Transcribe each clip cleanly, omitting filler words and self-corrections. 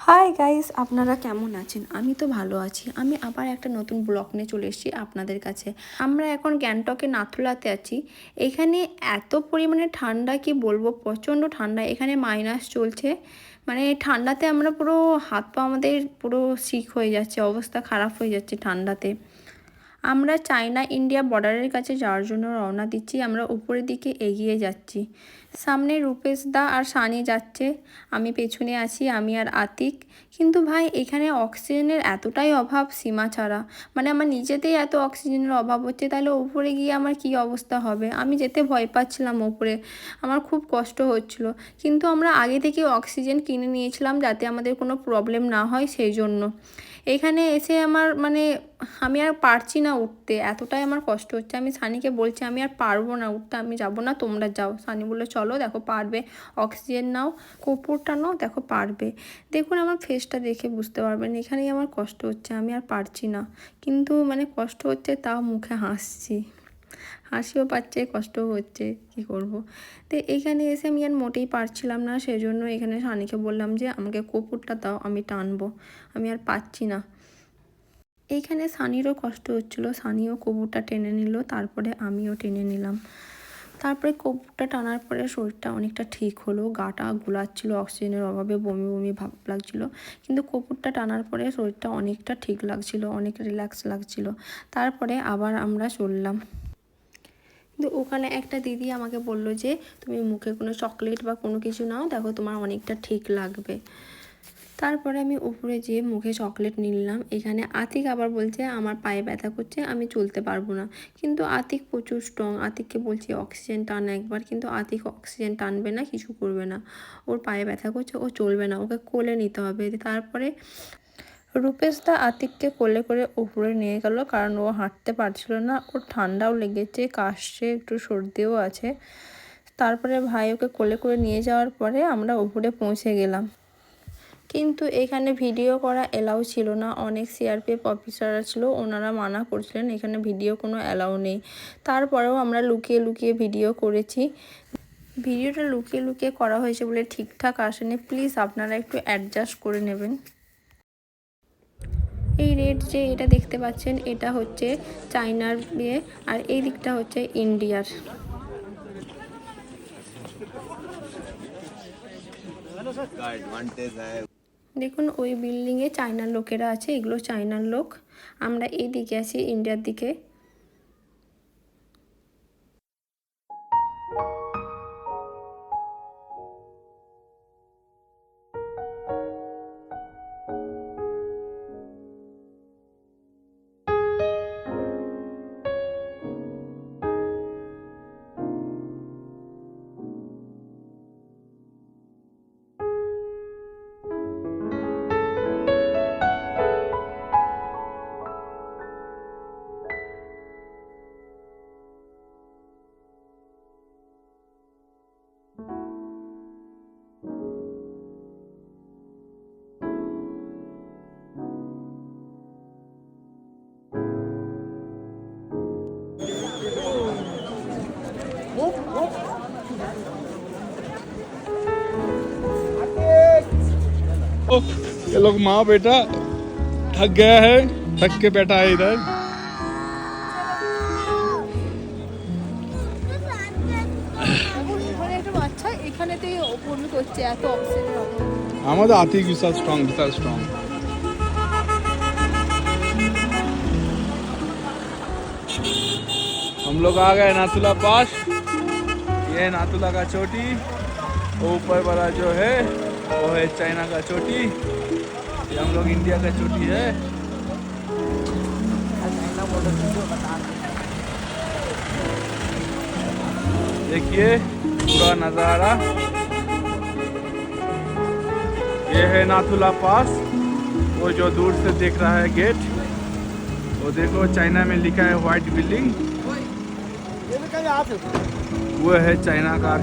Hi guys, আপনারা কেমন আছেন? আমি তো ভালো আছি। আমি আবার একটা নতুন ব্লগ নিয়ে চলে এসেছি আপনাদের কাছে। আমরা এখন গ্যাংটকে নাথুলাতে আছি। এখানে এত পরিমাণে ঠান্ডা কি বলবো, প্রচণ্ড ঠান্ডা। এখানে মাইনাস চলছে, মানে ঠান্ডাতে আমরা পুরো হাত পা আমাদের পুরো সিক হয়ে যাচ্ছে, অবস্থা খারাপ হয়ে যাচ্ছে ঠান্ডাতে। আমরা চায়না ইন্ডিয়া বর্ডারের কাছে যাওয়ার জন্য রওনা দিচ্ছি। আমরা উপরের দিকে এগিয়ে যাচ্ছি। সামনে রূপেশ দা আর সানি যাচ্ছে, আমি পেছনে আছি, আমি আর আতিক। কিন্তু ভাই এখানে অক্সিজেনের এতটাই অভাব সীমা ছাড়া, মানে আমার নিজেতেই এত অক্সিজেনের অভাব হচ্ছে, তাহলে উপরে গিয়ে আমার কি অবস্থা হবে। আমি যেতে ভয় পাচ্ছিলাম উপরে, আমার খুব কষ্ট হচ্ছিল। কিন্তু আমরা আগে থেকে অক্সিজেন কিনে নিয়েছিলাম যাতে আমাদের কোনো প্রবলেম না হয়, সেই জন্য। এখানে এসে আমার মানে আমি আর পারছি না উঠতে, এতটাই আমার কষ্ট হচ্ছে। আমি সানিকে বলছি আমি আর পারবো না উঠতে, আমি যাব না, তোমরা যাও। সানি বললো চলো, দেখো পারবে, অক্সিজেন নাও, কর্পূরটা নাও, দেখো পারবে। দেখুন আমার ফেসটা দেখে বুঝতে পারবেন, এখানেই আমার কষ্ট হচ্ছে, আমি আর পারছি না। কিন্তু মানে কষ্ট হচ্ছে তাও মুখে হাসছি, হাসিও পাচ্ছে, কষ্টও হচ্ছে, কি করব। তো এইখানে এসে আমি আর মোটেই পারছিলাম না, সেই জন্য এখানে সানিকে বললাম যে আমাকে কর্পূরটা দাও, আমি টানবো, আমি আর পাচ্ছি না। এইখানে সানিরও কষ্ট হচ্ছিলো, সানিও কর্পূরটা টেনে নিল, তারপরে আমিও টেনে নিলাম। তারপরে কর্পূরটা টানার পরে শরীরটা অনেকটা ঠিক হলো, গাটা গুলাচ্ছিল, অক্সিজেনের অভাবে বমি বমি ভাব লাগছিল। কিন্তু কর্পূরটা টানার পরে শরীরটা অনেকটা ঠিক লাগছিল, অনেক রিল্যাক্স লাগছিল। তারপরে আবার আমরা চললাম। কিন্তু ওখানে একটা দিদি আমাকে বললো যে তুমি মুখে কোনো চকলেট বা কোনো কিছু নাও, দেখো তোমার অনেকটা ঠিক লাগবে। তারপরে আমি উপরে যেয়ে মুখে চকলেট নিলাম। এখানে আতিক আবার বলছে আমার পায়ে ব্যথা করছে, আমি চলতে পারবো না। কিন্তু আতিক প্রচুর স্ট্রং, আতিককে বলছি অক্সিজেন টান একবার, কিন্তু আতিক অক্সিজেন টানবে না, কিছু করবে না। ওর পায়ে ব্যথা করছে, ও চলবে না, ওকে কোলে নিতে হবে। তারপরে রূপেশ দা আতিককে কোলে করে উপরে নিয়ে গেল, কারণ ও হাঁটতে পারছিল না, ওর ঠান্ডাও লেগেছে, কাশছে, একটু সর্দিও আছে। তারপরে ভাই ওকে কোলে করে নিয়ে যাওয়ার পরে আমরা উপরে পৌঁছে গেলাম। কিন্তু এখানে ভিডিও করা এলাও ছিল না, অনেক সিআরপিএফ অফিসাররা ছিল, ওনারা মানা করছিলেন এখানে ভিডিও কোনো অ্যালাউ নেই। তারপরেও আমরা লুকিয়ে লুকিয়ে ভিডিও করেছি। ভিডিওটা লুকিয়ে লুকিয়ে করা হয়েছে বলে ঠিকঠাক আসেনি, প্লিজ আপনারা একটু অ্যাডজাস্ট করে নেবেন। এই রেড যে এটা দেখতে পাচ্ছেন, এটা হচ্ছে চায়নার বিয়ে, আর এই দিকটা হচ্ছে ইন্ডিয়ার। দেখুন ওই বিল্ডিংয়ে চায়নার লোকেরা আছে, এগুলো চায়নার লোক। আমরা এই দিকে আছি, ইন্ডিয়ার দিকে। ये लोग माँ बेटा थक गया है, थक के बैठा है इधर। हमारा आती विशाल स्ट्रॉन्ग। हम लोग आ गए नाथुला पास। ये नाथुला का चोटी, ऊपर वाला जो है वो है चाइना का चोटी, ये हम लोग इंडिया का चोटी है। देखिए पूरा नज़ारा, ये है नाथुला पास। वो जो दूर से देख रहा है गेट, वो देखो चाइना में लिखा है व्हाइट बिल्डिंग, वो है चाइना का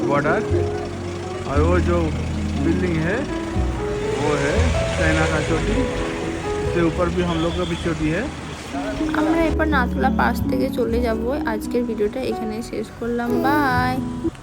बॉर्डर। और वो जो बिल्डिंग है वो है चाइना का चोटी, इससे ऊपर भी हम लोग का भी चोटी है। আমরা এরপর নাথুলা পাস থেকে চলে যাব। আজকের ভিডিওটা এখানে শেষ করলাম, বাই।